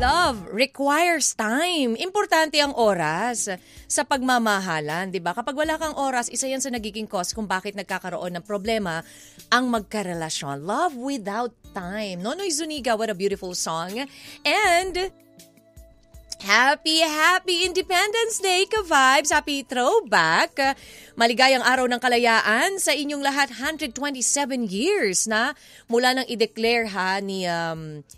Love requires time. Importante ang oras sa pagmamahalan, 'di ba? Kapag wala kang oras, isa 'yan sa nagiging cause kung bakit nagkakaroon ng problema ang magkarelasyon. Love without time. Nonoy Zuniga, what a beautiful song. And Happy Independence Day, ka-vibes! Happy throwback! Maligayang araw ng kalayaan sa inyong lahat. 127 years na mula nang i-declare ni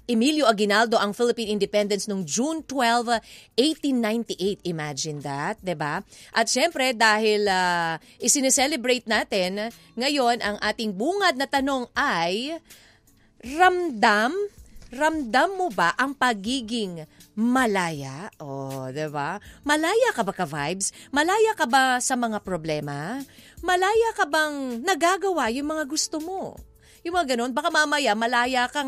Emilio Aguinaldo ang Philippine Independence noong June 12, 1898. Imagine that, 'di ba? At syempre dahil isineselebrate natin ngayon, ang ating bungad na tanong ay, Ramdam mo ba ang pagiging malaya? Oh, 'di ba? Malaya ka ba, ka-vibes? Malaya ka ba sa mga problema? Malaya ka bang nagagawa yung mga gusto mo? Yung mga ganun, baka mamaya malaya ka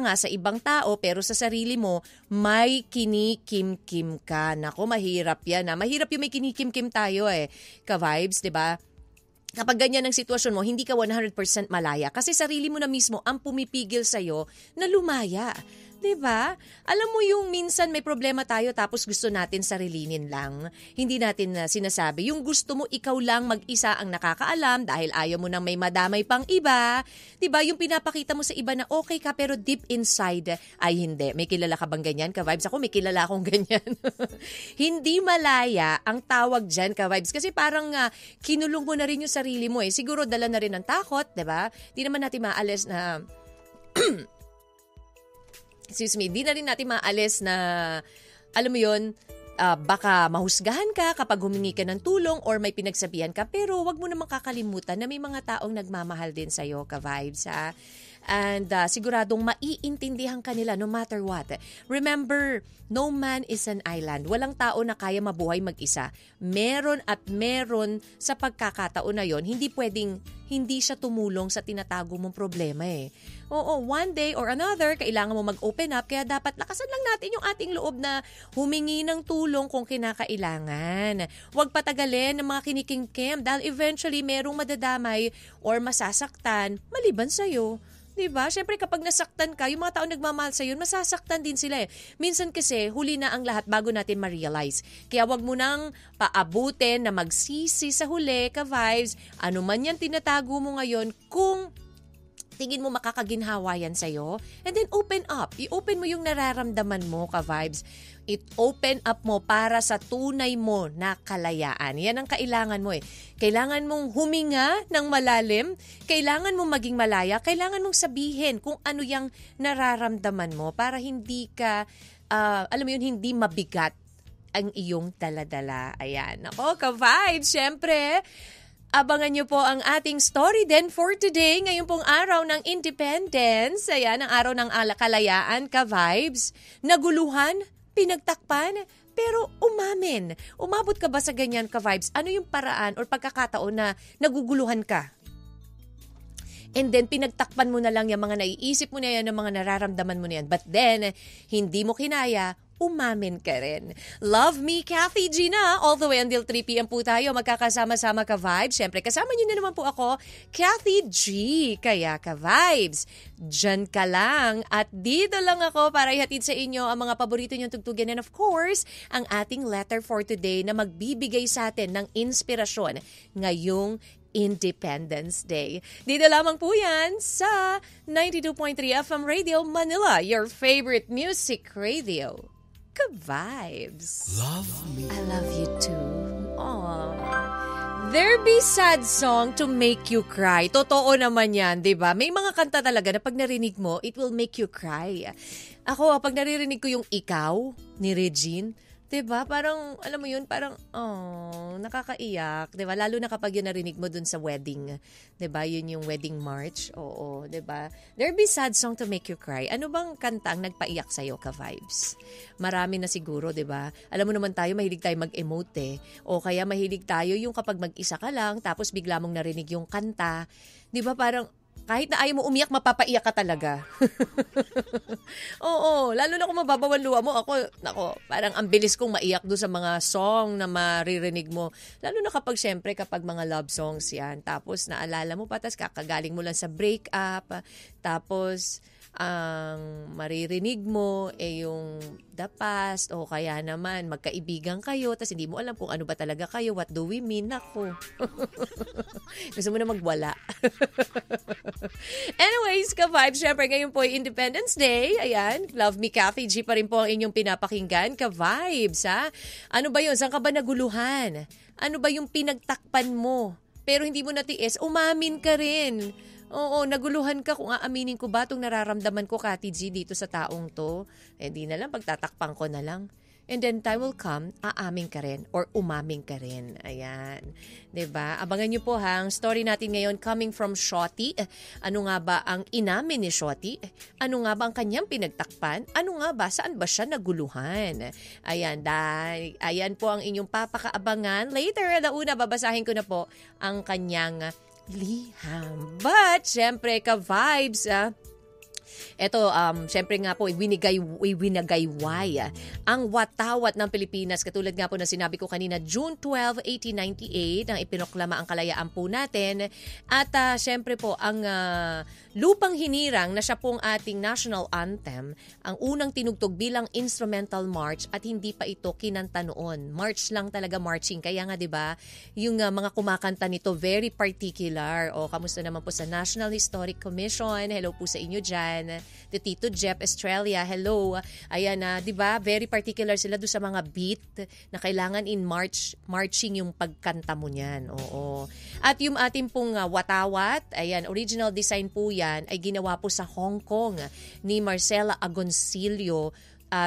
nga sa ibang tao pero sa sarili mo may kinikim-kim ka. Nako, mahirap 'yan. Mahirap yung may kinikim-kim tayo ka-vibes, 'di ba? Kapag ganyan ang sitwasyon mo, hindi ka 100% malaya kasi sarili mo na mismo ang pumipigil sa'yo na lumaya. 'Di ba? Alam mo yung minsan may problema tayo tapos gusto natin sarilinin lang. Hindi natin sinasabi. Yung gusto mo ikaw lang mag-isa ang nakakaalam dahil ayaw mo nang may madamay pang iba. 'Di ba? Yung pinapakita mo sa iba na okay ka pero deep inside ay hindi. May kilala ka bang ganyan, ka-vibes? Ako may kilala akong ganyan. Hindi malaya ang tawag dyan, ka-vibes. Kasi parang kinulong mo na rin yung sarili mo Siguro dala na rin ng takot, 'di ba? Di naman natin maalis na di na rin natin maalis na, alam mo yun, baka mahusgahan ka kapag humingi ka ng tulong or may pinagsabihan ka. Pero wag mo namang kakalimutan na may mga taong nagmamahal din sa'yo, ka-vibes, ha? And siguradong maiintindihan kanila no matter what. Remember, no man is an island. Walang tao na kaya mabuhay mag-isa. Meron at meron sa pagkakataon na yon, hindi pwedeng hindi siya tumulong sa tinatago mong problema Oo, one day or another, kailangan mo mag-open up. Kaya dapat lakasan lang natin yung ating loob na humingi ng tulong kung kinakailangan. Huwag patagalin ng mga kinikimkim dahil eventually merong madadamay or masasaktan maliban sa'yo. Diba? Siyempre kapag nasaktan ka, yung mga tao nagmamahal sa'yo, masasaktan din sila Minsan kasi, huli na ang lahat bago natin ma-realize. Kaya wag mo nang paabutin na magsisi sa huli, ka-vibes. Ano man yan tinatago mo ngayon, kung tingin mo makakaginhawa yan sa'yo, and then open up. I-open mo yung nararamdaman mo, ka-vibes. I-open up mo para sa tunay mo na kalayaan. Yan ang kailangan mo Kailangan mong huminga ng malalim, kailangan mong maging malaya, kailangan mong sabihin kung ano yung nararamdaman mo para hindi ka, alam mo yun, hindi mabigat ang iyong daladala. Ayan. Ako, ka-vibes, syempre, abangan niyo po ang ating story din for today. Ngayon pong araw ng Independence. Ayan, ang araw ng kalayaan, ka-vibes. Naguluhan, pinagtakpan, pero umamin. Umabot ka ba sa ganyan, ka-vibes? Ano yung paraan or pagkakataon na naguguluhan ka? And then, pinagtakpan mo na lang yung mga naiisip mo na yan, yung mga nararamdaman mo na yan. But then, hindi mo kinaya, umamin ka rin. Love me, Kathy Gina. All the way until 3 p.m. po tayo. Magkakasama-sama ka-vibes. Siyempre, kasama niyo na naman po ako, Kathy G. Kaya ka-vibes, dyan ka lang. At dito lang ako para ihatid sa inyo ang mga paborito niyong tugtugan. And of course, ang ating letter for today na magbibigay sa atin ng inspirasyon ngayong Independence Day. Dito lamang po yan sa 92.3 FM Radio Manila, your favorite music radio. Ka-vibes. Love me. I love you too. Aww. There be sad song to make you cry. Totoo naman yan, di ba? May mga kanta talaga na pag narinig mo, it will make you cry. Ako, pag naririnig ko yung Ikaw ni Regine, diba? Parang, alam mo yun, parang, nakakaiyak. Diba? Lalo na kapag yun narinig mo dun sa wedding. Diba? Yun yung wedding march. Oo, diba? There be sad song to make you cry. Ano bang kanta ang nagpaiyak sa'yo, ka-vibes? Marami na siguro, diba? Alam mo naman tayo, mahilig tayo mag-emote O kaya mahilig tayo yung kapag mag-isa ka lang, tapos bigla mong narinig yung kanta. Diba? Parang, kahit na ayaw mo umiyak, mapapaiyak ka talaga. Oo, lalo na kung mababawan luha mo. Ako, parang ang bilis kong maiyak doon sa mga song na maririnig mo. Lalo na kapag, syempre, kapag mga love songs yan. Tapos, naalala mo pa, tapos kakagaling mo lang sa breakup. Tapos, ang maririnig mo yung the past o kaya naman magkaibigan kayo tapos hindi mo alam kung ano ba talaga kayo, what do we mean? Nako. Gusto mo na magwala. Anyways, ka-vibes, syempre ngayon po ay Independence Day. Ayan, Love Me Kathy G pa rin po ang inyong pinapakinggan. Ka-vibes, ha? Ano ba yun? Saan ka ba naguluhan? Ano ba yung pinagtakpan mo? Pero hindi mo natiis, umamin ka rin. Oo, naguluhan ka kung aaminin ko ba itong nararamdaman ko, Kati G, dito sa taong to. Di na lang, pagtatakpang ko na lang. And then time will come, aamin ka rin or umamin ka rin. Ayan. 'Di ba? Abangan niyo po ha, ang story natin ngayon coming from Shotty. Ano nga ba ang inamin ni Shotty? Ano nga ba ang kanyang pinagtakpan? Ano nga ba? Saan ba siya naguluhan? Ayan, ayan po ang inyong papakaabangan. Later, una babasahin ko na po ang kanyang liham. But, syempre, ka-vibes, Ito, syempre nga po, winagayway ang watawat ng Pilipinas. Katulad nga po na sinabi ko kanina, June 12, 1898, ang ipinoklama ang kalayaan po natin. At syempre po, ang Lupang Hinirang na siya pong ating national anthem, ang unang tinugtog bilang instrumental march at hindi pa ito kinanta noon. March lang talaga, marching. Kaya nga 'di ba, yung mga kumakanta nito very particular. O kamusta naman po sa National Historic Commission? Hello po sa inyo diyan. Tito Jeff Australia, hello. Ayan na, 'di ba? Very particular sila do sa mga beat na kailangan in marching yung pagkanta mo niyan. Oo. At yung ating pong watawat, ayan, original design po yan ay ginawa po sa Hong Kong ni Marcela Agoncillo,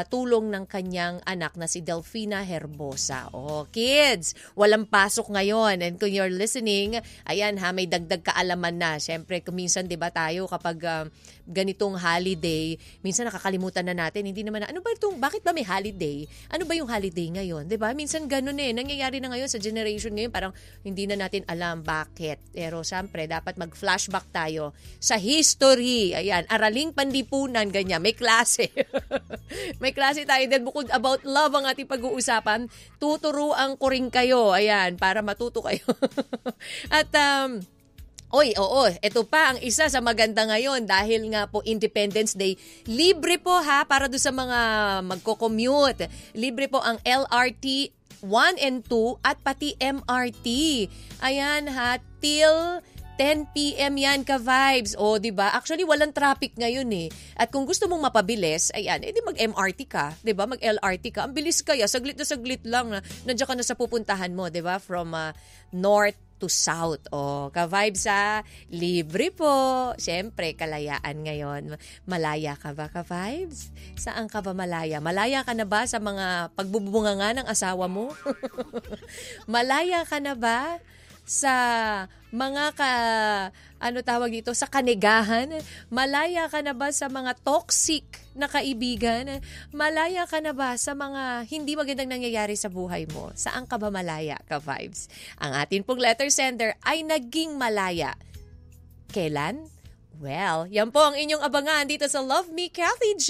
tulong ng kanyang anak na si Delfina Herbosa. Oh, kids, walang pasok ngayon. And kung you're listening, ayan ha, may dagdag kaalaman na. Siyempre, minsan 'di ba tayo kapag ganitong holiday, minsan nakakalimutan na natin. Hindi naman ano ba itong, bakit ba may holiday? Ano ba yung holiday ngayon? 'Di ba? Minsan ganun nangyayari na ngayon sa generation ngayon, parang hindi na natin alam bakit. Pero siyempre, dapat mag-flashback tayo sa history. Ayan, araling panlipunan, ganyan. May klase. May klase tayo din, bukod about love ang ating pag-uusapan, tuturuan ko rin kayo, ayan, para matuto kayo. At, ito pa ang isa sa maganda ngayon dahil nga po Independence Day. Libre po ha, para do sa mga magko-commute. Libre po ang LRT 1 and 2 at pati MRT. Ayan ha, till 10 p.m. yan, ka-vibes. O, diba? Actually, walang traffic ngayon At kung gusto mong mapabilis, ayan, edi mag-MRT ka. Diba? Mag-LRT ka. Ang bilis kaya. Saglit na saglit lang. Nandiyan ka na sa pupuntahan mo. Diba? From north to south. O, ka-vibes libre po. Siyempre, kalayaan ngayon. Malaya ka ba, ka-vibes? Saan ka ba malaya? Malaya ka na ba sa mga pagbubunganga ng asawa mo? Malaya ka na ba sa mga sa kanegahan? Malaya ka na ba sa mga toxic na kaibigan? Malaya ka na ba sa mga hindi magandang nangyayari sa buhay mo? Saan ka ba malaya, ka-vibes? Ang atin pong letter sender ay naging malaya. Kailan? Well, yan po ang inyong abangan dito sa Love Me Kathy G.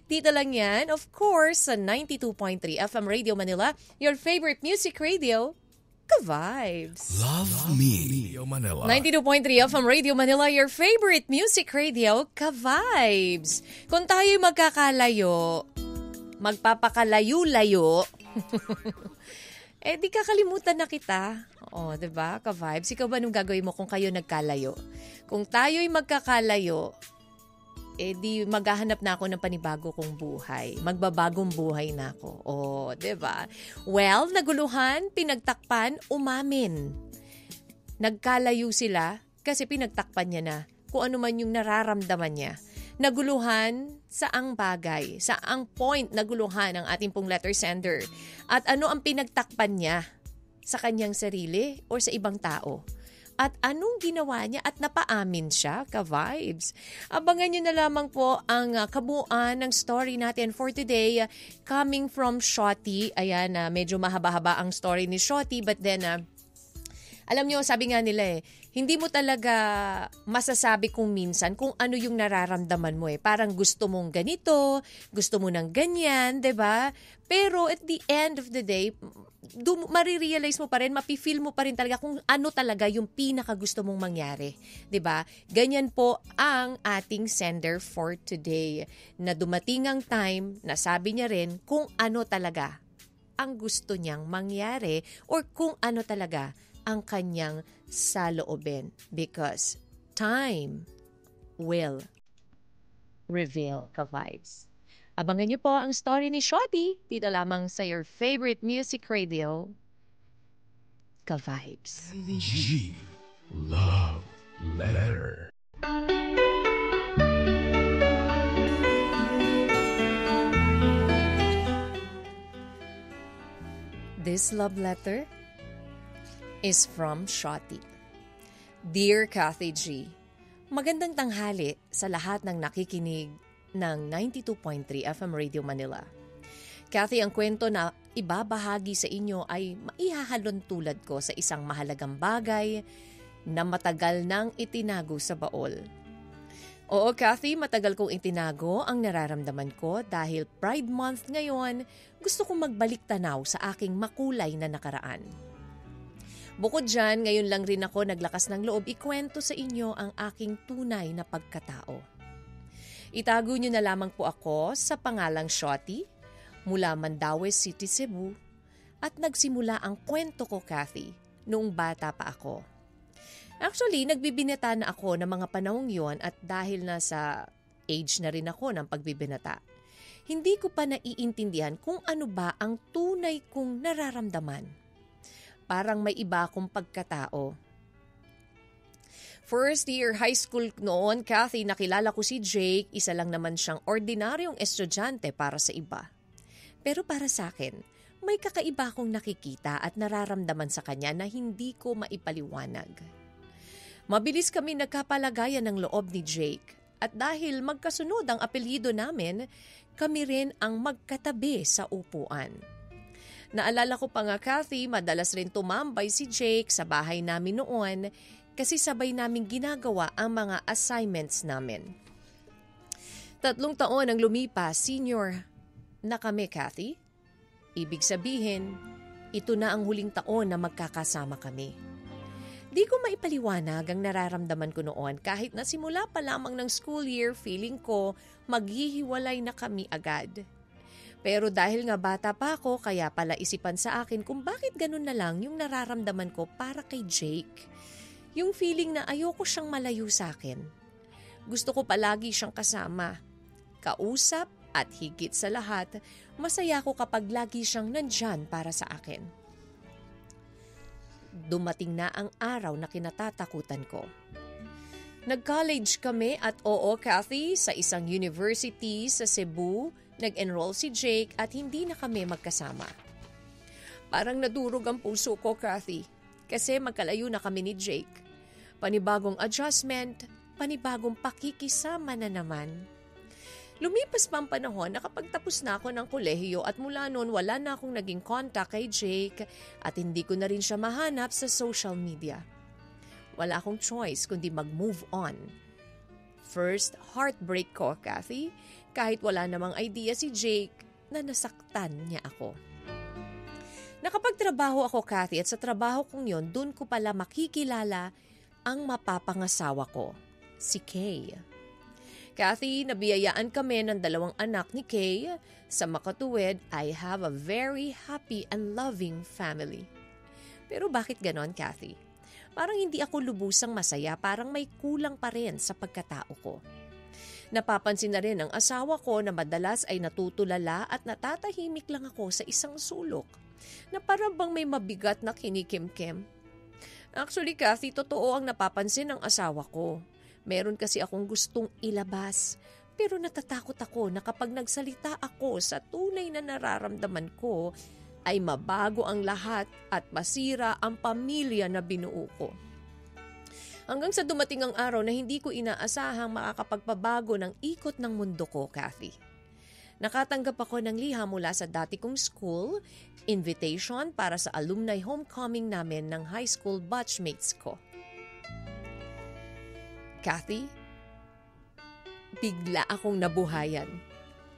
Dito lang yan, of course, sa 92.3 FM Radio Manila, your favorite music radio. Ka-vibes. Love Me Manila. 92.3 FM Radio Manila, your favorite music radio. Ka-vibes. Kung tayo'y magkakalayo, magpapakalayo-layo, di kakalimutan na kita. Oo, diba? Ka-vibes. Ikaw ba nung gagawin mo kung kayo nagkalayo? Kung tayo'y magkakalayo, di maghahanap na ako ng panibago kong buhay. Magbabagong buhay na ako. Oh, 'di ba? Well, naguluhan, pinagtakpan, umamin. Nagkalayo sila kasi pinagtakpan niya na kung ano man yung nararamdaman niya. Naguluhan sa ang bagay, sa ang point naguluhan ang ating pong letter sender. At ano ang pinagtakpan niya sa kanyang sarili o sa ibang tao? At anong ginawa niya at napaamin siya, ka-vibes? Abangan nyo na lamang po ang kabuuan ng story natin for today coming from Shotty. Ayan, medyo mahaba-haba ang story ni Shotty, but then, alam nyo, sabi nga nila hindi mo talaga masasabi kung minsan kung ano yung nararamdaman mo Parang gusto mong ganito, gusto mo ng ganyan, 'di ba? Pero at the end of the day, marirealize mo pa rin, mapi-feel mo pa rin talaga kung ano talaga yung pinakagusto mong mangyari. 'Di ba? Ganyan po ang ating sender for today, na dumating ang time na sabi niya rin kung ano talaga ang gusto niyang mangyari or kung ano talaga ang kanyang saloobin. Because time will reveal ka-vibes. Abangan niyo po ang story ni Shotty dito lamang sa your favorite music radio, Ka-Vibes. G. Love Letter. This love letter is from Shotty. Dear Kathy G, magandang tanghali sa lahat ng nakikinig ng 92.3 FM Radio Manila. Kathy, ang kwento na ibabahagi sa inyo ay maihahalon tulad ko sa isang mahalagang bagay na matagal nang itinago sa baol. Oo, Kathy, matagal kong itinago ang nararamdaman ko dahil Pride Month ngayon, gusto kong magbalik tanaw sa aking makulay na nakaraan. Bukod dyan, ngayon lang rin ako naglakas ng loob ikwento sa inyo ang aking tunay na pagkatao. Itago niyo na lamang po ako sa pangalang Shotty, mula Mandaue City, Cebu, at nagsimula ang kwento ko, Kathy, noong bata pa ako. Actually, nagbibinata na ako ng mga panahong yon at dahil nasa age na rin ako ng pagbibinata, hindi ko pa naiintindihan kung ano ba ang tunay kong nararamdaman. Parang may iba akong pagkatao. First year high school noon, Kathy, nakilala ko si Jake. Isa lang naman siyang ordinaryong estudyante para sa iba. Pero para sa akin, may kakaiba akong nakikita at nararamdaman sa kanya na hindi ko maipaliwanag. Mabilis kami nagkapalagayan ng loob ni Jake. At dahil magkasunod ang apelyido namin, kami rin ang magkatabi sa upuan. Naalala ko pa nga, Kathy, madalas rin tumambay si Jake sa bahay namin noon kasi sabay namin ginagawa ang mga assignments namin. 3 taon ang lumipas, senior na kami, Kathy. Ibig sabihin, ito na ang huling taon na magkakasama kami. Di ko maipaliwanag ang nararamdaman ko noon kahit na simula pa lamang ng school year, feeling ko maghihiwalay na kami agad. Pero dahil nga bata pa ako, kaya pala isipan sa akin kung bakit ganun na lang yung nararamdaman ko para kay Jake. Yung feeling na ayoko siyang malayo sa akin. Gusto ko palagi siyang kasama, kausap at higit sa lahat, masaya ko kapag lagi siyang nandyan para sa akin. Dumating na ang araw na kinatatakutan ko. Nag-college kami at oo, Kathy, sa isang university sa Cebu, nag-enroll si Jake at hindi na kami magkasama. Parang nadurog ang puso ko, Kathy, kasi magkalayo na kami ni Jake. Panibagong adjustment, panibagong pakikisama na naman. Lumipas pa ang panahon, nakapagtapos na ako ng kolehiyo at mula noon wala na akong naging contact kay Jake at hindi ko na rin siya mahanap sa social media. Wala akong choice kundi mag-move on. First heartbreak ko, Kathy, kahit wala namang idea si Jake na nasaktan niya ako. Nakapagtrabaho ako, Kathy, at sa trabaho kong yon, dun ko pala makikilala ang mapapangasawa ko, si Kay. Kathy, nabiyayaan kami ng 2 anak ni Kay. Sa makatuwid, I have a very happy and loving family. Pero bakit ganon, Kathy? Parang hindi ako lubusang masaya, parang may kulang pa rin sa pagkatao ko. Napapansin na rin ng asawa ko na madalas ay natutulala at natatahimik lang ako sa isang sulok na parang bang may mabigat na kinikimkim. Actually, Kathy, totoo ang napapansin ng asawa ko. Meron kasi akong gustong ilabas, pero natatakot ako na kapag nagsalita ako sa tunay na nararamdaman ko, ay mabago ang lahat at masira ang pamilya na binuo ko. Hanggang sa dumating ang araw na hindi ko inaasahang makakapagpabago ng ikot ng mundo ko, Kathy. Nakatanggap ako ng liham mula sa dati kong school, invitation para sa alumni homecoming namin ng high school batchmates ko. Kathy, bigla akong nabuhayan.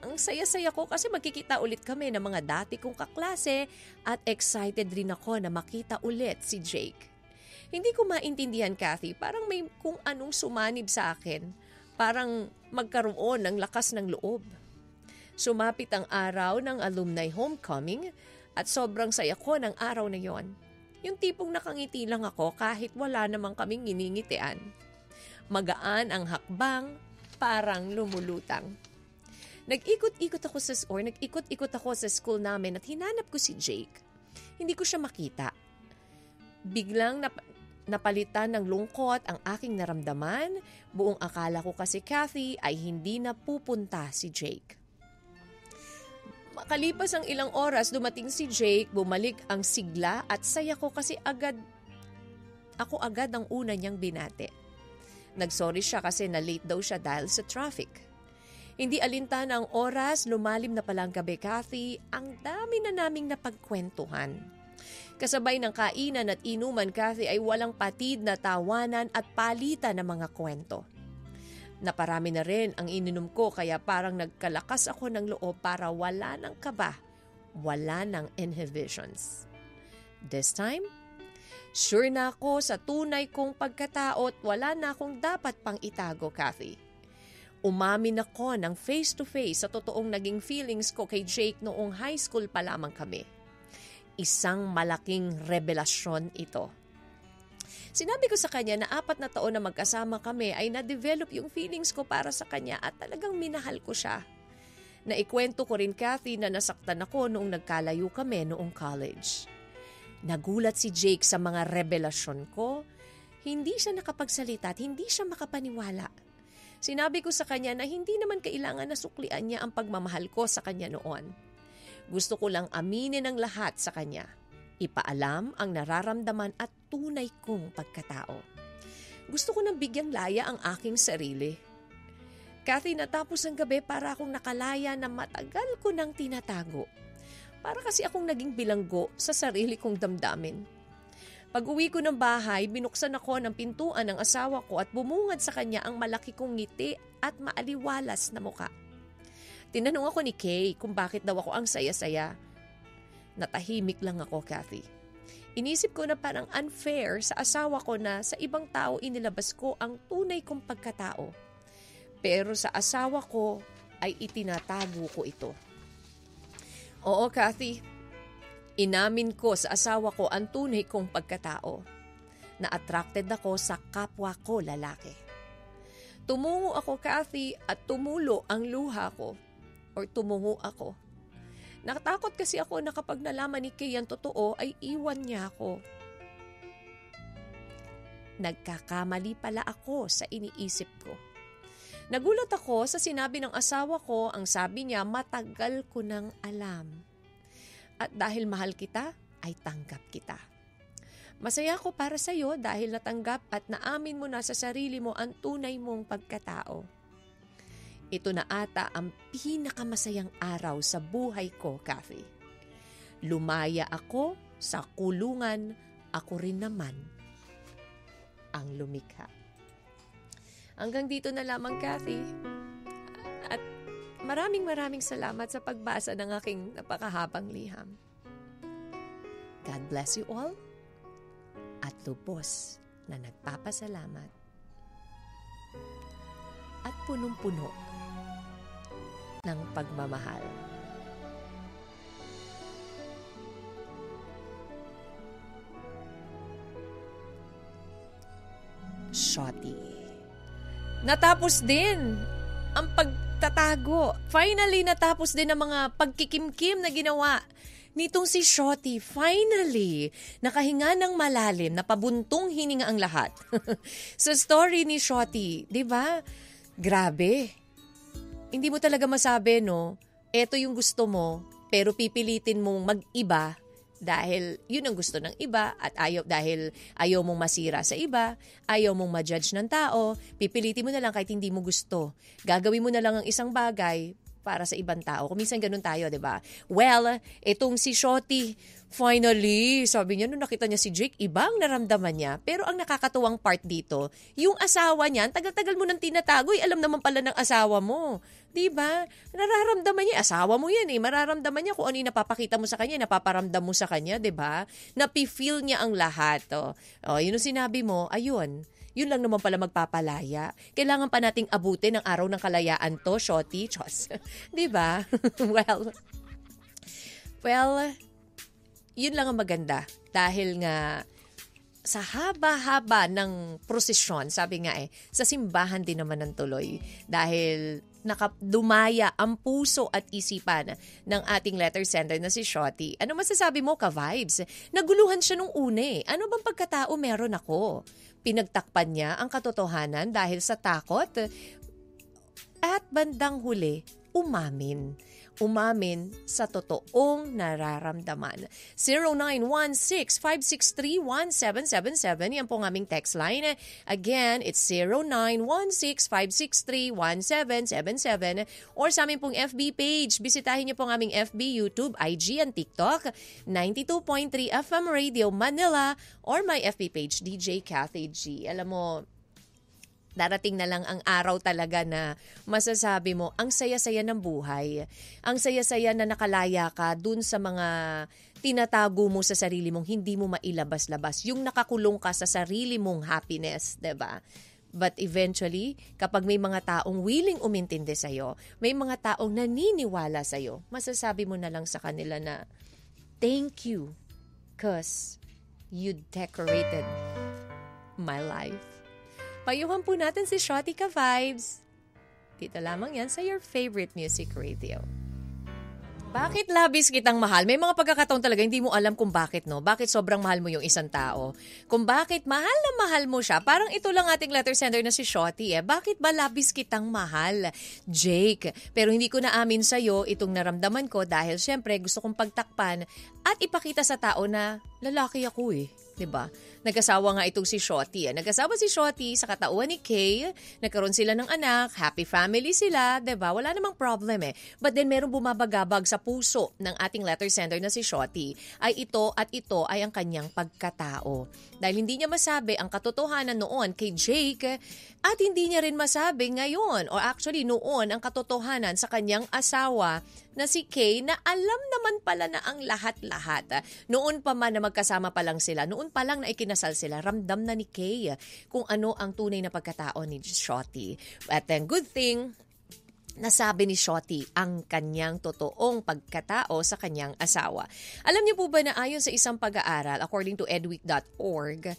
Ang saya-saya ko kasi magkikita ulit kami ng mga dati kong kaklase at excited rin ako na makita ulit si Jake. Hindi ko maintindihan, Kathy, parang may kung anong sumanib sa akin. Parang magkaroon ng lakas ng loob. Sumapit ang araw ng alumni homecoming at sobrang saya ko ng araw na yon. Yung tipong nakangiti lang ako kahit wala namang kaming nginingitian. Magaan ang hakbang, parang lumulutang. Nag-ikot-ikot ako sa school namin at hinanap ko si Jake. Hindi ko siya makita. Biglang napalitan ng lungkot ang aking naramdaman. Buong akala ko kasi, Kathy, ay hindi na pupunta si Jake. Makalipas ang ilang oras, dumating si Jake, bumalik ang sigla at saya ko kasi agad ang una niyang binate. Nagsorry siya kasi na-late daw siya dahil sa traffic. Hindi alintana ang oras, lumalim na palang gabi, Kathy, ang dami na naming napagkwentuhan. Kasabay ng kainan at inuman, Kathy, ay walang patid na tawanan at palitan ng mga kwento. Naparami na rin ang ininom ko kaya parang nagkalakas ako ng loob para wala ng kaba, wala ng inhibitions. This time, sure na ako sa tunay kong pagkatao at wala na akong dapat pang itago, Kathy. Umamin ako ng face-to-face sa totoong naging feelings ko kay Jake noong high school pa lamang kami. Isang malaking revelasyon ito. Sinabi ko sa kanya na 4 na taon na magkasama kami ay na-develop yung feelings ko para sa kanya at talagang minahal ko siya. Naikwento ko rin, Kathy, na nasaktan ako noong nagkalayo kami noong college. Nagulat si Jake sa mga revelasyon ko. Hindi siya nakapagsalita at hindi siya makapaniwala. Sinabi ko sa kanya na hindi naman kailangan na suklian niya ang pagmamahal ko sa kanya noon. Gusto ko lang aminin ang lahat sa kanya. Ipaalam ang nararamdaman at tunay kong pagkatao. Gusto ko nang bigyang laya ang aking sarili. Kathy, natapos ang gabi para akong nakalaya na matagal ko nang tinatago. Para kasi akong naging bilanggo sa sarili kong damdamin. Pag-uwi ko ng bahay, binuksan ako ng pintuan ng asawa ko at bumungad sa kanya ang malaki kong ngiti at maaliwalas na muka. Tinanong ako ni Kay kung bakit daw ako ang saya-saya. Natahimik lang ako, Kathy. Inisip ko na parang unfair sa asawa ko na sa ibang tao inilabas ko ang tunay kong pagkatao. Pero sa asawa ko ay itinatago ko ito. Oo, Kathy. Inamin ko sa asawa ko ang tunay kong pagkatao. Na-attracted ako sa kapwa ko lalaki. Tumungo ako, Kathy, at tumulo ang luha ko. Or tumungo ako. Nakatakot kasi ako na kapag nalaman ni Kay ang totoo ay iwan niya ako. Nagkakamali pala ako sa iniisip ko. Nagulat ako sa sinabi ng asawa ko, ang sabi niya matagal ko nang alam. At dahil mahal kita, ay tanggap kita. Masaya ako para sa iyo dahil natanggap at naamin mo na sa sarili mo ang tunay mong pagkatao. Ito na ata ang pinakamasayang araw sa buhay ko, Kathy. Lumaya ako sa kulungan, ako rin naman ang lumikha. Hanggang dito na lamang, Kathy. At maraming salamat sa pagbasa ng aking napakahabang liham. God bless you all at lubos na nagpapasalamat at punong-puno ng pagmamahal. Shotty. Natapos din ang pagtatago. Finally, natapos din ang mga pagkikimkim na ginawa nitong si Shotty. Finally, nakahinga ng malalim, napabuntong hininga ang lahat. Sa story ni Shotty, di ba? Grabe. Hindi mo talaga masabi, no? Ito yung gusto mo, pero pipilitin mong mag-iba dahil yun ang gusto ng iba at dahil ayaw mong masira sa iba, ayaw mong ma-judge ng tao, pipilitin mo na lang kahit hindi mo gusto. Gagawin mo na lang ang isang bagay para sa ibang tao. Kung minsan ganun tayo, di ba? Well, itong si Shotty, finally, sabi niya, nung nakita niya si Jake, ibang naramdaman niya. Pero ang nakakatuwang part dito, yung asawa niya, tagal-tagal mo nang tinatago, alam naman pala ng asawa mo. Diba? Nararamdaman niya, asawa mo yan mararamdaman niya kung ano yung napapakita mo sa kanya, napaparamdam mo sa kanya, diba? Napi-feel niya ang lahat. Yun yung sinabi mo, ayun. Yun lang naman pala magpapalaya. Kailangan pa nating abutin ang araw ng kalayaan to, Shotty. Chos. Diba? Well, yun lang ang maganda. Dahil nga, sa haba-haba ng prosesyon, sabi nga sa simbahan din naman ng tuloy. Dahil dumaya ang puso at isipan ng ating letter sender na si Shotty. Ano masasabi mo, ka-vibes? Naguluhan siya nung una Ano bang pagkatao meron ako? Pinagtakpan niya ang katotohanan dahil sa takot at bandang huli, umamin sa totoong nararamdaman. 0916-563-1777. Yan po ang aming text line. Again, it's 0916-563-1777. Or sa aming pong FB page, bisitahin niyo po ang aming FB, YouTube, IG, and TikTok, 92.3 FM Radio Manila, or my FB page, DJ Cathy G. Alam mo, darating na lang ang araw talaga na masasabi mo, ang saya-saya ng buhay. Ang saya-saya na nakalaya ka dun sa mga tinatago mo sa sarili mong hindi mo mailabas-labas. Yung nakakulong ka sa sarili mong happiness, 'di ba? But eventually, kapag may mga taong willing umintindi sa'yo, may mga taong naniniwala sa'yo, masasabi mo na lang sa kanila na, thank you, 'cause you decorated my life. Payuhan po natin si Shotty, ka-vibes. Dito lamang yan sa your favorite music radio. Bakit labis kitang mahal? May mga pagkakataon talaga hindi mo alam kung bakit, no? Bakit sobrang mahal mo yung isang tao? Kung bakit mahal na mahal mo siya? Parang ito lang ating letter sender na si Shotty Bakit ba labis kitang mahal? Jake, pero hindi ko naamin sa'yo itong naramdaman ko dahil syempre gusto kong pagtakpan at ipakita sa tao na lalaki ako 'di ba? Nag-asawa nga itong si Shotty. Nag-asawa si Shotty sa katauhan ni Kay. Nagkaroon sila ng anak. Happy family sila, 'di ba? Wala namang problem But then merong bumabagabag sa puso ng ating letter sender na si Shotty. Ay ito ay ang kanyang pagkatao. Dahil hindi niya masabi ang katotohanan noon kay Jake at hindi niya rin masabi ngayon or actually noon ang katotohanan sa kanyang asawa na si Kay na alam naman pala na ang lahat-lahat. Noon pa man na magkasama pa lang sila, noon pa lang na ikinasal sila, ramdam na ni Kay kung ano ang tunay na pagkatao ni Shotty. At then good thing, nasabi ni Shotty ang kanyang totoong pagkatao sa kanyang asawa. Alam niyo po ba na ayon sa isang pag-aaral, according to edweek.org,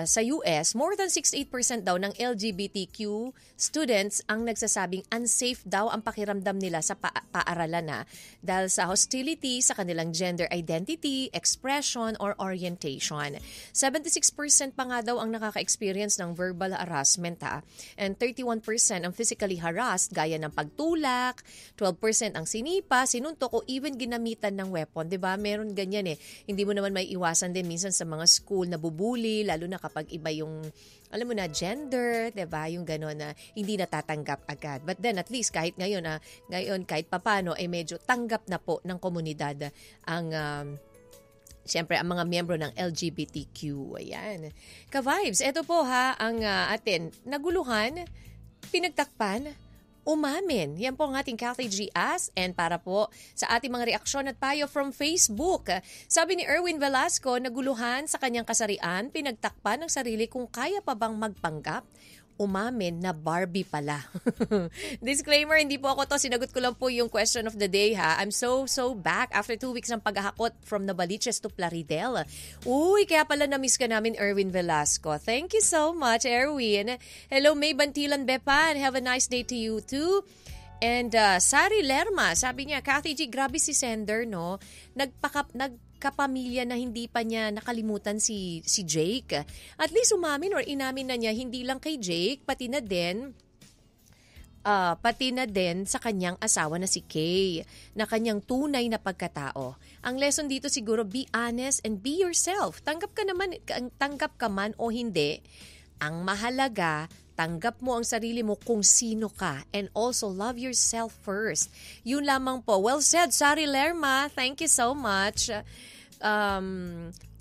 sa US, more than 68% daw ng LGBTQ students ang nagsasabing unsafe daw ang pakiramdam nila sa paaralan dahil sa hostility sa kanilang gender identity, expression, or orientation. 76% pa nga daw ang nakaka-experience ng verbal harassment and 31% ang physically harassed gaya ng pagtulak, 12% ang sinipa, sinuntok o even ginamitan ng weapon. 'Di ba? Meron ganyan Hindi mo naman may iwasan din minsan sa mga school na bubuli, lalo na kapag iba yung, alam mo na, gender, 'di ba? Yung gano'n na hindi natatanggap agad. But then at least kahit ngayon kahit papano ay medyo tanggap na po ng komunidad ang siyempre ang mga miyembro ng LGBTQ. Ayan. Ka-vibes, eto po ang atin naguluhan, pinagtakpan, umamin. Yan po ang ating Cathy G Ask. And para po sa ating mga reaksyon at payo from Facebook. Sabi ni Erwin Velasco, naguluhan sa kanyang kasarian, pinagtakpan ng sarili kung kaya pa bang magpanggap, umamin na Barbie pala. Disclaimer, hindi po ako to. Sinagot ko lang po yung question of the day I'm so back after 2 weeks ng paghahakot from Novaliches to Plaridel. Uy, kaya pala na-miss ka namin, Erwin Velasco. Thank you so much, Erwin. Hello, May Bantilan Bepan. Have a nice day to you too. And Sari Lerma, sabi niya, Cathy G, grabe si sender, no? Nagkapamilya na hindi pa niya nakalimutan si Jake. At least umamin or inamin na niya hindi lang kay Jake, pati na din sa kanyang asawa na si Kay, na kanyang tunay na pagkatao. Ang lesson dito siguro, be honest and be yourself. Tanggap ka man o hindi, ang mahalaga, Tanggap mo ang sarili mo kung sino ka and also love yourself first. Yun lamang po. Well said, Sari Lerma. Thank you so much.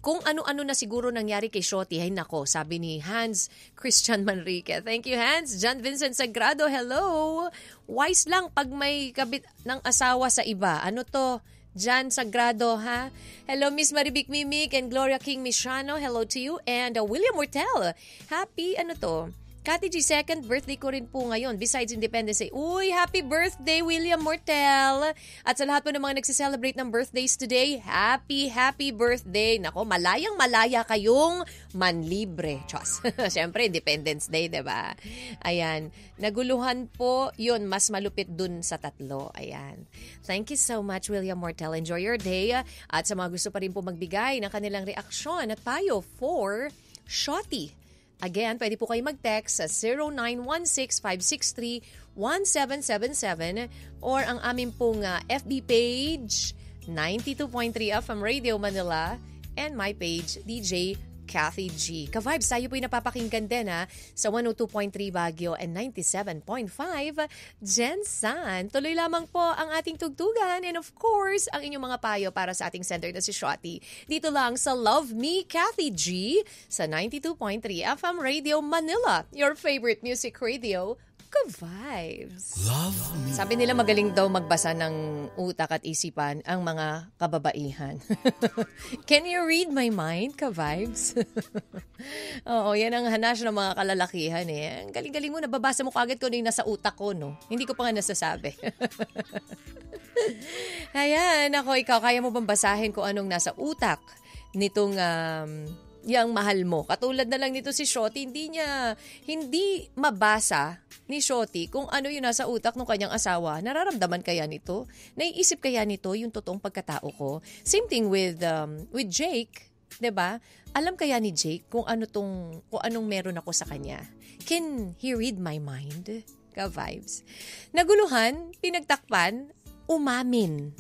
Kung ano-ano na siguro nangyari kay Shorty, ay nako, sabi ni Hans Christian Manrique. Thank you, Hans. John Vincent Sagrado, hello. Wise lang pag may kabit ng asawa sa iba. Ano to? Jan Sagrado, ha? Hello, Miss Maribic Mimic and Gloria King Mishano. Hello to you. And William Mortel. Happy, ano to? Kati G, second birthday ko rin po ngayon besides Independence Day. Uy, happy birthday, William Mortel! At sa lahat po ng mga nagsiselebrate ng birthdays today, happy birthday! Nako, malayang-malaya kayong manlibre. Chos. Siyempre, Independence Day, diba? Ayan. Naguluhan po, yun, mas malupit dun sa tatlo. Ayan. Thank you so much, William Mortel. Enjoy your day. At sa mga gusto pa rin po magbigay ng kanilang reaksyon at payo for Shorty. Again, pwede po kayo mag-text sa 0916-563-1777 or ang aming pong FB page 92.3 FM Radio Manila and my page DJ Kathy G. Ka-vibes, tayo po'y napapakinggan din sa 102.3 Baguio and 97.5 Jensan. Tuloy lamang po ang ating tugtugan and of course, ang inyong mga payo para sa ating center na si Shorty. Dito lang sa Love Me Kathy G sa 92.3 FM Radio Manila, your favorite music radio. Ka-vibes. Love me. Sabi nila magaling daw magbasa ng utak at isipan ang mga kababaihan. Can you read my mind, ka-vibes? Oo, yan ang hanas ng mga kalalakihan eh. Ang galing-galing mo, nababasa mo kagad kung ano yung nasa utak ko, no? Hindi ko pa nga nasasabi. Ayan, ako, ikaw, kaya mo bang basahin kung anong nasa utak nitong yang mahal mo? Katulad na lang nito si Shorty, hindi mabasa ni Shorty kung ano yung nasa utak ng kanyang asawa. Nararamdaman kaya nito? Naiisip kaya nito yung totoong pagkatao ko? Same thing with Jake, 'di ba? Alam kaya ni Jake kung anong meron ako sa kanya? Can he read my mind? Ka-vibes. Naguluhan, pinagtakpan, umamin.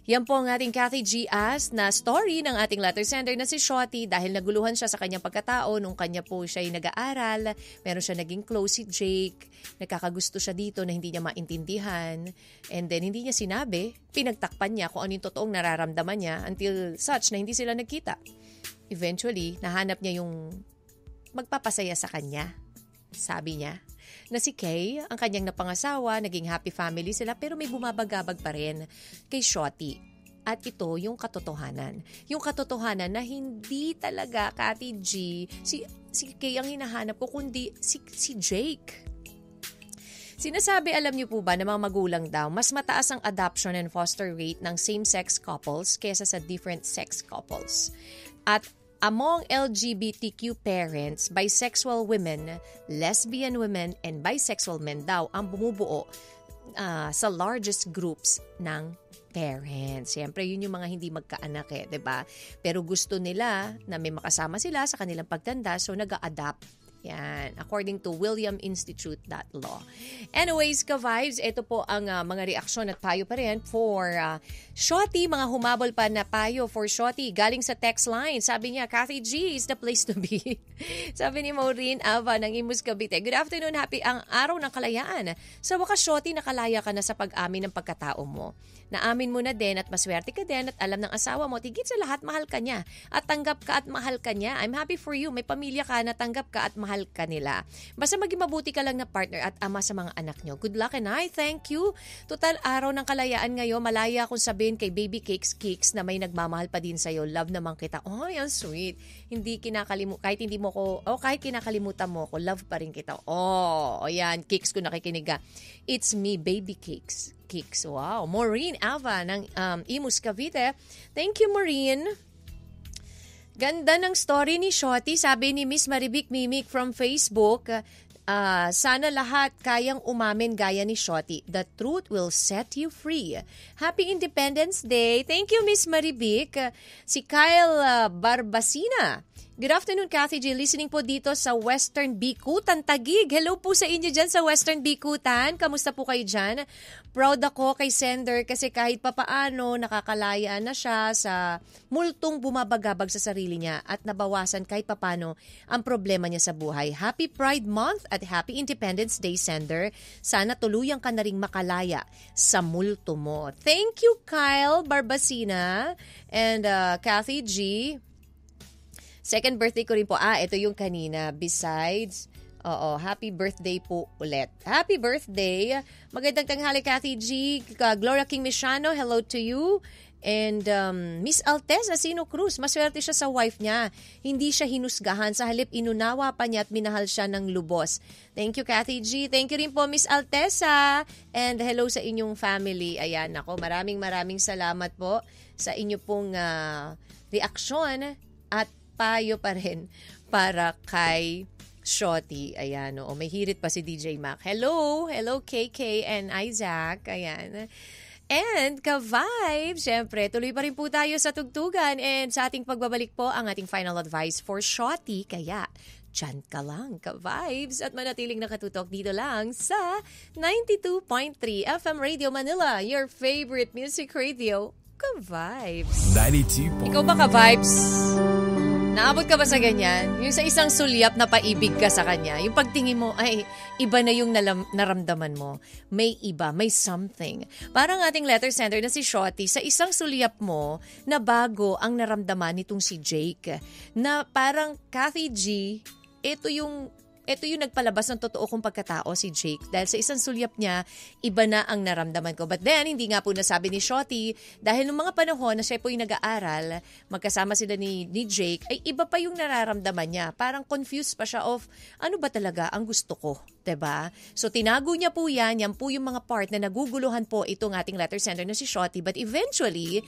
Yan po ang ating Kathy G. As na story ng ating letter sender na si Shorty dahil naguluhan siya sa kanyang pagkatao nung kanya po siya ay nag-aaral. Meron siya naging close si Jake. Nakakagusto siya dito na hindi niya maintindihan. And then hindi niya sinabi, pinagtakpan niya kung ano yung totoong nararamdaman niya until such na hindi sila nagkita. Eventually, nahanap niya yung magpapasaya sa kanya. Sabi niya na si Kay, ang kanyang napangasawa, naging happy family sila pero may bumabagabag pa rin kay Shorty. At ito yung katotohanan. Yung katotohanan na hindi talaga Kati G, si Kay ang hinahanap ko kundi si Jake. Sinasabi, alam niyo po ba, na mga magulang daw, mas mataas ang adoption and foster rate ng same-sex couples kaysa sa different-sex couples. At among LGBTQ parents, bisexual women, lesbian women, and bisexual men daw ang bumubuo sa largest groups ng parents. Siyempre, yun yung mga hindi magkaanak eh, 'di ba? Pero gusto nila na may makasama sila sa kanilang pagtanda, so nag-a-adapt. Yan, according to William Institute.law. Anyways, ka-vibes, ito po ang mga reaksyon at payo pa rin for Shorty, mga humabol pa na payo for Shorty. Galing sa text line, sabi niya, Kathy G is the place to be. Sabi ni Maureen Ava ng Imus Cavite, good afternoon, happy ang araw ng kalayaan. Sa wakas, Shorty, nakalaya ka na sa pag-amin ng pagkatao mo. Naamin mo na din at maswerte ka din at alam ng asawa mo, tigit sa lahat, mahal ka niya. At tanggap ka at mahal ka niya. I'm happy for you. May pamilya ka na tanggap ka at mahal ka nila. Basta maging mabuti ka lang na partner at ama sa mga anak nyo. Good luck and I thank you. Total, araw ng kalayaan ngayon, malaya akong sabihin kay Baby Cakes na may nagmamahal pa din sa'yo. Love naman kita. Oh, yan sweet. Hindi kahit hindi mo ko, kahit kinakalimutan mo ko, love pa rin kita. Oh, yan, Cakes ko nakikinig ka. It's me, Baby Cakes. Wow. Maureen Ava ng Imus Cavite. Thank you, Maureen. Ganda ng story ni Shorty, sabi ni Miss Maribic Mimic from Facebook. Sana lahat kayang umamin gaya ni Shorty. The truth will set you free. Happy Independence Day. Thank you, Miss Maribic. Si Kyle Barbasina. Good afternoon, Kathy G. Listening po dito sa Western Bikutan, Taguig. Hello po sa inyo dyan sa Western Bikutan. Kamusta po kayo dyan? Proud ako kay Sender kasi kahit papaano nakakalayaan na siya sa multong bumabagabag sa sarili niya at nabawasan kahit papaano ang problema niya sa buhay. Happy Pride Month at Happy Independence Day, Sender. Sana tuluyang ka na ring makalaya sa multo mo. Thank you, Kyle Barbacina and Kathy G. Second birthday ko rin po. Ito yung kanina. Besides, happy birthday po ulit. Happy birthday. Magandang tanghali, Kathy G. Gloria King Mishano, hello to you. And Miss Altez Asino Cruz, maswerte siya sa wife niya. Hindi siya hinusgahan. Sa halip, inunawa pa niya at minahal siya ng lubos. Thank you, Kathy G. Thank you rin po, Miss Alteza. And hello sa inyong family. Ayan, ako, maraming salamat po sa inyo pong reaksyon at payo pa rin para kay Shotty. Ayan, may hirit pa si DJ Mac. Hello KK and Isaac. Ayan. And ka-vibe, syempre, tuloy pa rin po tayo sa tugtugan. And sa ating pagbabalik po, ang ating final advice for Shotty. Kaya, tiyan ka lang, ka-vibes. At manatiling nakatutok dito lang sa 92.3 FM Radio Manila, your favorite music radio, ka-vibes. 92. Ikaw ba, ka-vibes? Naabot ka ba sa ganyan? Yung sa isang sulyap na paibig ka sa kanya, yung pagtingin mo, ay, iba na yung naramdaman mo. May iba, may something. Parang ating letter sender na si Shotty, sa isang sulyap mo, na bago ang naramdaman nitong si Jake. Na parang, Kathy G, ito yung nagpalabas ng totoo kong pagkatao, si Jake. Dahil sa isang sulyap niya, iba na ang naramdaman ko. But then, hindi nga po nasabi ni Shotty, dahil nung mga panahon na siya po yung nag-aaral, magkasama sila ni Jake, ay iba pa yung nararamdaman niya. Parang confused pa siya of, ano ba talaga ang gusto ko? 'Di ba? So, tinago niya po yan po yung mga part na naguguluhan po itong ating letter sender na si Shotty. But eventually,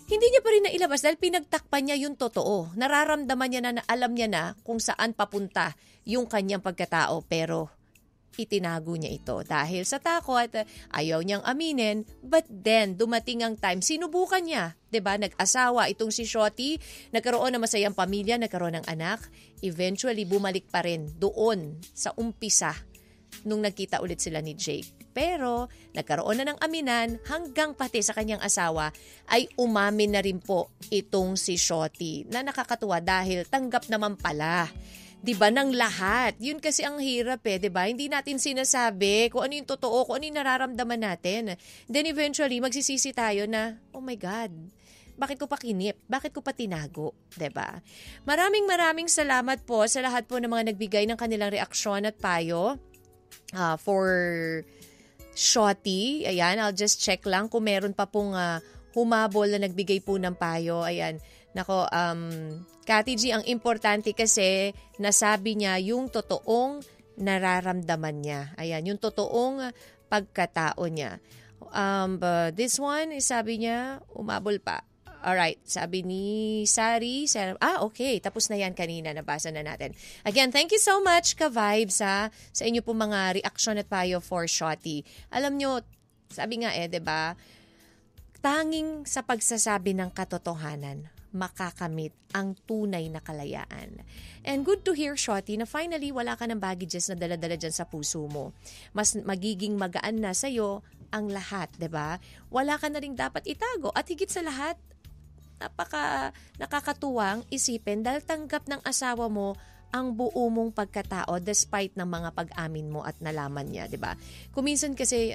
hindi niya pa rin nailabas dahil pinagtakpan niya yung totoo. Nararamdaman niya na alam niya na kung saan papunta yung kanyang pagkatao, pero itinago niya ito dahil sa takot, ayaw niyang aminin. But then, dumating ang time, sinubukan niya. 'Di ba? Nag-asawa itong si Shotty, nagkaroon ng masayang pamilya, nagkaroon ng anak. Eventually, bumalik pa rin doon sa umpisa nung nagkita ulit sila ni Jake. Pero nagkaroon na ng aminan hanggang pati sa kanyang asawa ay umamin na rin po itong si Shotty, na nakakatuwa dahil tanggap naman pala. 'Di ba, ng lahat. Yun kasi ang hirap 'di ba? Hindi natin sinasabi kung ano yung totoo, kung ano yung nararamdaman natin. Then eventually magsisisi tayo na, oh my God, bakit ko pa kinip? Bakit ko pa tinago? 'Di ba? Maraming salamat po sa lahat po ng mga nagbigay ng kanilang reaksyon at payo for Shotty. Ayan, I'll just check lang kung meron pa pong humabol na nagbigay po ng payo. Ayan. Nako, Kathy G, ang importante kasi nasabi niya yung totoong nararamdaman niya. Ayan, yung totoong pagkatao niya. This one, sabi niya, umabol pa. Alright, sabi ni Sari, okay, tapos na yan kanina, nabasa na natin. Again, thank you so much, ka-vibes sa inyo po mga reaction at payo for Shotty. Alam nyo, sabi nga 'di ba, tanging sa pagsasabi ng katotohanan, makakamit ang tunay na kalayaan. And good to hear, Shotty, na finally wala ka ng baggages na dala-dala dyan sa puso mo. Mas magiging magaan na sa'yo ang lahat, 'di ba? Wala ka na ring dapat itago at higit sa lahat, nakakatuwang isipin dahil tanggap ng asawa mo ang buo mong pagkatao despite ng mga pag-amin mo at nalaman niya, 'di ba? Kuminsan kasi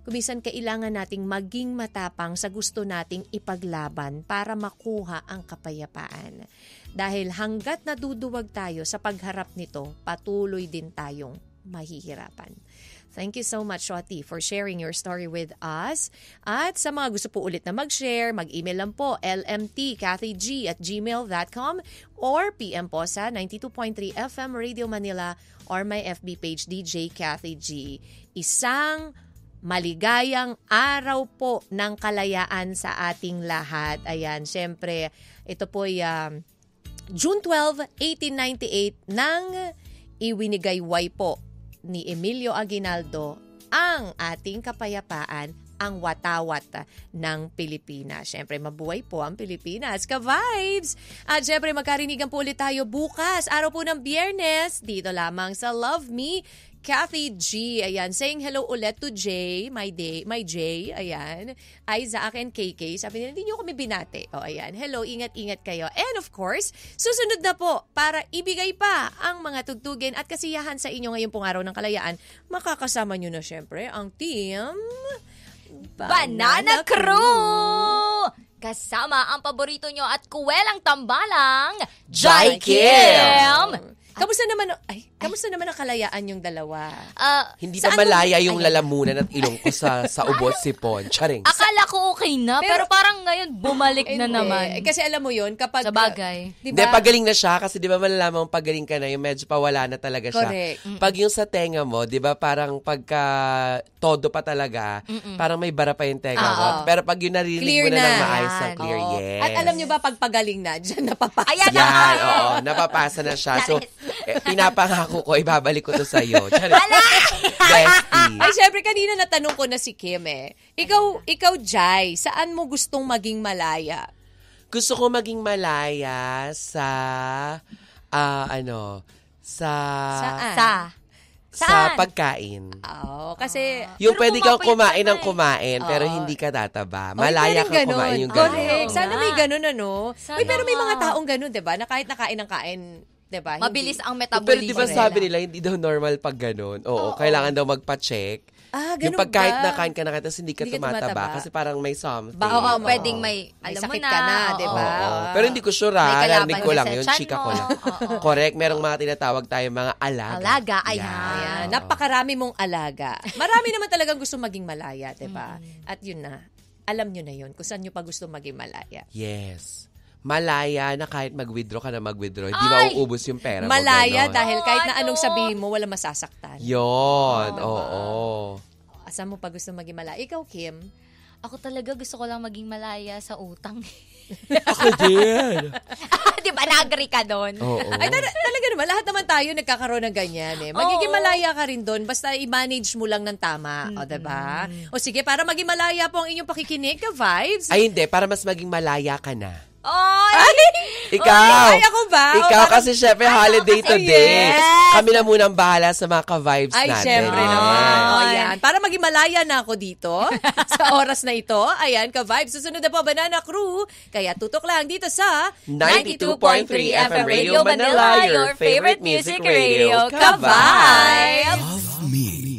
kuminsan kailangan nating maging matapang sa gusto nating ipaglaban para makuha ang kapayapaan. Dahil hangga't naduduwag tayo sa pagharap nito, patuloy din tayong mahihirapan. Thank you so much, Shotty, for sharing your story with us. At sa mga gusto po ulit na mag-share, mag-email lang po lmtkathyg@gmail.com or PM po sa 92.3 FM Radio Manila or my FB page DJ Kathy G. Isang maligayang araw po ng kalayaan sa ating lahat. Ayan, syempre, ito po ay June 12, 1898 nang iwinigayway po ni Emilio Aguinaldo ang ating kapayapaan ang watawat ng Pilipinas. Siyempre, mabuhay po ang Pilipinas. Ka-vibes! At siyempre, magkarinigan po ulit tayo bukas. Araw po ng Biyernes, dito lamang sa Love Me, Kathy G, ayan, saying hello ulit to Jay, my Jay, ayan, Isaac and KK, sabi nila, hindi nyo kami binate. O, ayan, hello, ingat-ingat kayo. And of course, susunod na po, para ibigay pa ang mga tugtugin at kasiyahan sa inyo ngayong pong araw ng kalayaan, makakasama nyo na syempre ang team Banana Crew! Kasama ang paborito nyo at kuwelang tambalang, Jai Kim! Kamusta naman ang kalayaan yung dalawa? Hindi na malaya yung lalamunan at ilong ko sa ubos sipon. Charing. Akala ko okay na, pero parang ngayon bumalik na naman. Kasi alam mo yun, kapag... Sa bagay. Hindi, pagaling na siya kasi di ba malalaman mong pagaling ka na, yung medyo pawala na talaga siya. Correct. Pag yung sa tenga mo, di ba parang pagka todo pa talaga, parang may bara pa yung tenga mo. Pero pag yung narinig Clear mo na ng na. maayos na clear, Oo. yes. At alam nyo ba, pag pagaling na, dyan napapasa. Ayan Yan, oo, napapasa na siya. So, pinapangako ko, ibabalik ko to sa'yo. Bestie. Ay, syempre, kanina natanong ko na si Kim eh. Ikaw, Jai, saan mo gustong maging malaya? Gusto ko maging malaya sa, sa pagkain. Oo, kasi... Yung Pero pwede kang pumapayat kumain ka ng na kumain, pero Oo. hindi ka tataba. Oy, Malaya pwedeng kang kumain yung gano'n. Correct. Sana may ganun, ano? Sana Uy, pero may mga nga. taong ganun, diba? Na kahit nakain ng kain, diba? Mabilis ang Pero metabolism. di ba sabi nila, hindi daw normal pag gano'n? Oo, kailangan daw magpa-check. Ganun Yung pagkain ba? na kain ka na tapos hindi ka Hindi ka tumataba tumataba. kasi parang may something. Oo, Oo. pwedeng may, May alam mo sakit na. ka na, oo. diba? Oo. Pero hindi ko sure, May kalaban narinig ko ka lang sa yun, tiyan chika mo. ko lang. Oo. Correct, merong mga tinatawag tayo mga alaga. Alaga, ayan. Ayan, Oo. napakarami mong alaga. Marami naman talagang gusto maging malaya, diba? At yun na, alam nyo na yun, kung saan nyo pa gusto maging malaya. Yes. Malaya na kahit mag-withdraw ka na mag-withdraw, hindi Ay! mauubos yung pera mo. Malaya ganon. dahil kahit na Ano? anong sabihin mo, wala masasaktan. Yun, oo. Saan mo pa gusto maging malaya? Ikaw, Kim? Ako talaga gusto ko lang maging malaya sa utang. Ako din. Di ba, na-agree ka doon? Oo. Ay, talaga naman, lahat naman tayo nagkakaroon ng ganyan eh. Magiging Oo. malaya ka rin doon, basta i-manage mo lang ng tama. O, diba? O sige, para maging malaya po ang inyong pakikinig, ka-vibes. Ay, hindi. Para mas maging malaya ka na. Ay! Ikaw! Ay, ako ba? O, Ikaw parang- kasi syempre holiday kasi today. yes. Kami na munang bahala sa mga ka-vibes Ay, natin. syempre Yes. naman. O, Ay. yan. Para maging malaya na ako dito sa oras na ito. Ayan, ka-vibes. Susunod na po, Banana Crew. Kaya tutok lang dito sa 92.3 FM Radio Manila, your favorite music radio. Ka-vibes! Love Me.